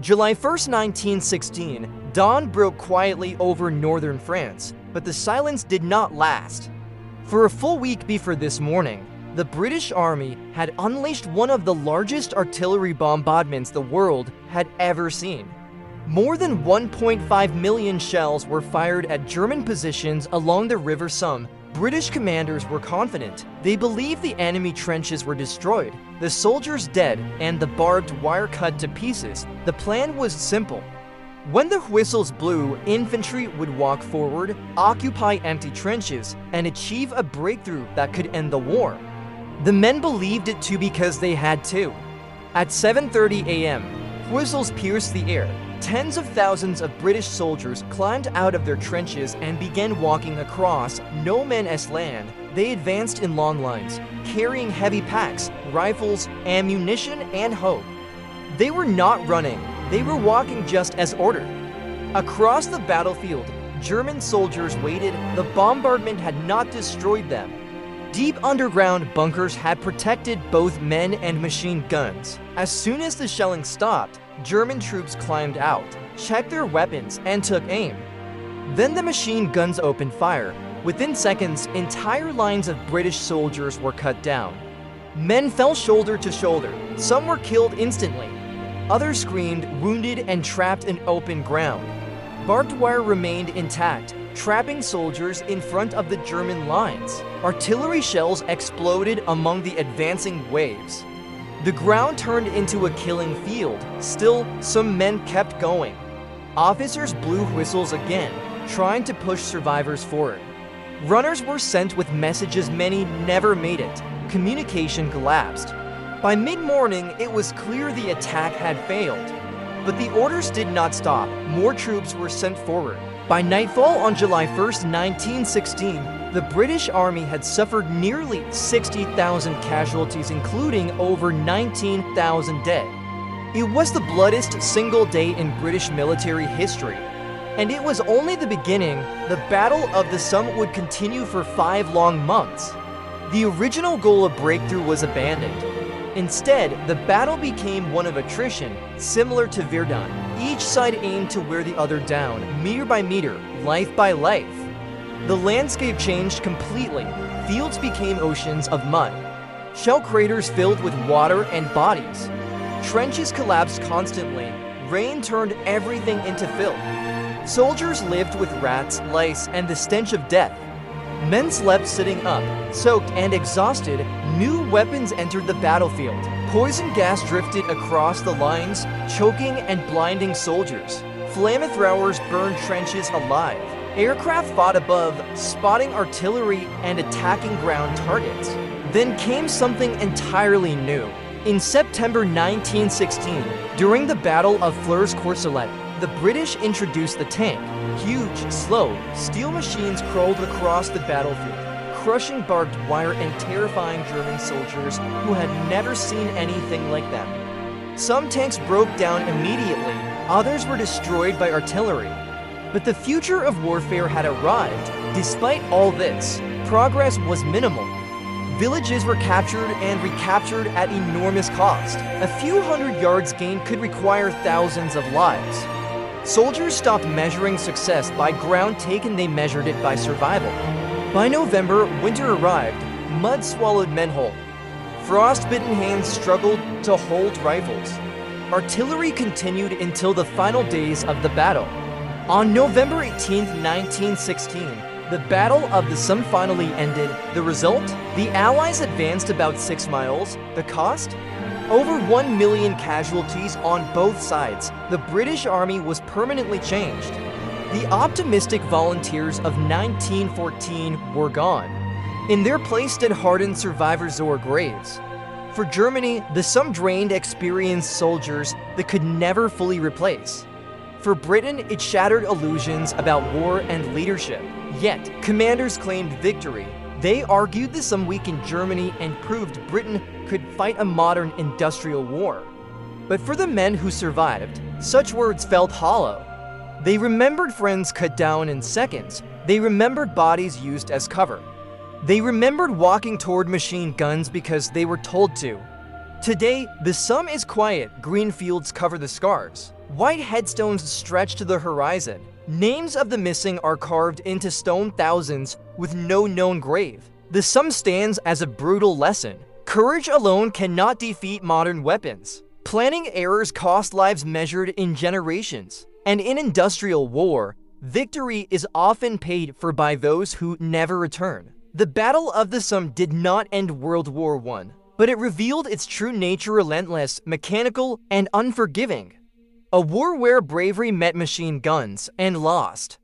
July 1st, 1916, dawn broke quietly over northern France, but the silence did not last. For a full week before this morning, the British Army had unleashed one of the largest artillery bombardments the world had ever seen. More than 1.5 million shells were fired at German positions along the River Somme. British commanders were confident. They believed the enemy trenches were destroyed, the soldiers dead, and the barbed wire cut to pieces. The plan was simple. When the whistles blew, infantry would walk forward, occupy empty trenches, and achieve a breakthrough that could end the war. The men believed it too because they had to. At 7:30 a.m., whistles pierced the air. Tens of thousands of British soldiers climbed out of their trenches and began walking across no man's land. They advanced in long lines, carrying heavy packs, rifles, ammunition, and hope. They were not running, they were walking just as ordered. Across the battlefield, German soldiers waited. The bombardment had not destroyed them. Deep underground bunkers had protected both men and machine guns. As soon as the shelling stopped, German troops climbed out, checked their weapons, and took aim. Then the machine guns opened fire. Within seconds, entire lines of British soldiers were cut down. Men fell shoulder to shoulder. Some were killed instantly. Others screamed, wounded, and trapped in open ground. Barbed wire remained intact, trapping soldiers in front of the German lines. Artillery shells exploded among the advancing waves. The ground turned into a killing field. Still, some men kept going. Officers blew whistles again, trying to push survivors forward. Runners were sent with messages. Many never made it. Communication collapsed. By mid-morning, it was clear the attack had failed. But the orders did not stop. More troops were sent forward. By nightfall on July 1st, 1916, the British Army had suffered nearly 60,000 casualties, including over 19,000 dead. It was the bloodiest single day in British military history. And it was only the beginning. The Battle of the Somme would continue for 5 long months. The original goal of breakthrough was abandoned. Instead, the battle became one of attrition, similar to Verdun. Each side aimed to wear the other down, meter by meter, life by life. The landscape changed completely. Fields became oceans of mud. Shell craters filled with water and bodies. Trenches collapsed constantly. Rain turned everything into filth. Soldiers lived with rats, lice, and the stench of death. Men slept sitting up, soaked and exhausted. New weapons entered the battlefield. Poison gas drifted across the lines, choking and blinding soldiers. Flamethrowers burned trenches alive. Aircraft fought above, spotting artillery and attacking ground targets. Then came something entirely new. In September 1916, during the Battle of Flers-Courcelette, the British introduced the tank. Huge, slow, steel machines crawled across the battlefield, crushing barbed wire and terrifying German soldiers who had never seen anything like them. Some tanks broke down immediately, others were destroyed by artillery. But the future of warfare had arrived. Despite all this, progress was minimal. Villages were captured and recaptured at enormous cost. A few hundred yards gained could require thousands of lives. Soldiers stopped measuring success by ground taken, they measured it by survival. By November, winter arrived. Mud swallowed men whole. Frost-bitten hands struggled to hold rifles. Artillery continued until the final days of the battle. On November 18, 1916, the Battle of the Somme finally ended. The result? The Allies advanced about 6 miles. The cost? Over 1 million casualties on both sides. The British Army was permanently changed. The optimistic volunteers of 1914 were gone. In their place stood hardened survivors or graves. For Germany, the Somme drained experienced soldiers that could never fully replace. For Britain, it shattered illusions about war and leadership. Yet, commanders claimed victory. They argued the Somme weakened Germany and proved Britain could fight a modern industrial war. But for the men who survived, such words felt hollow. They remembered friends cut down in seconds. They remembered bodies used as cover. They remembered walking toward machine guns because they were told to. Today, the Somme is quiet, green fields cover the scars. White headstones stretch to the horizon. Names of the missing are carved into stone thousands with no known grave. The Somme stands as a brutal lesson. Courage alone cannot defeat modern weapons. Planning errors cost lives measured in generations. And in industrial war, victory is often paid for by those who never return. The Battle of the Somme did not end World War I, but it revealed its true nature: relentless, mechanical, and unforgiving. A war where bravery met machine guns and lost.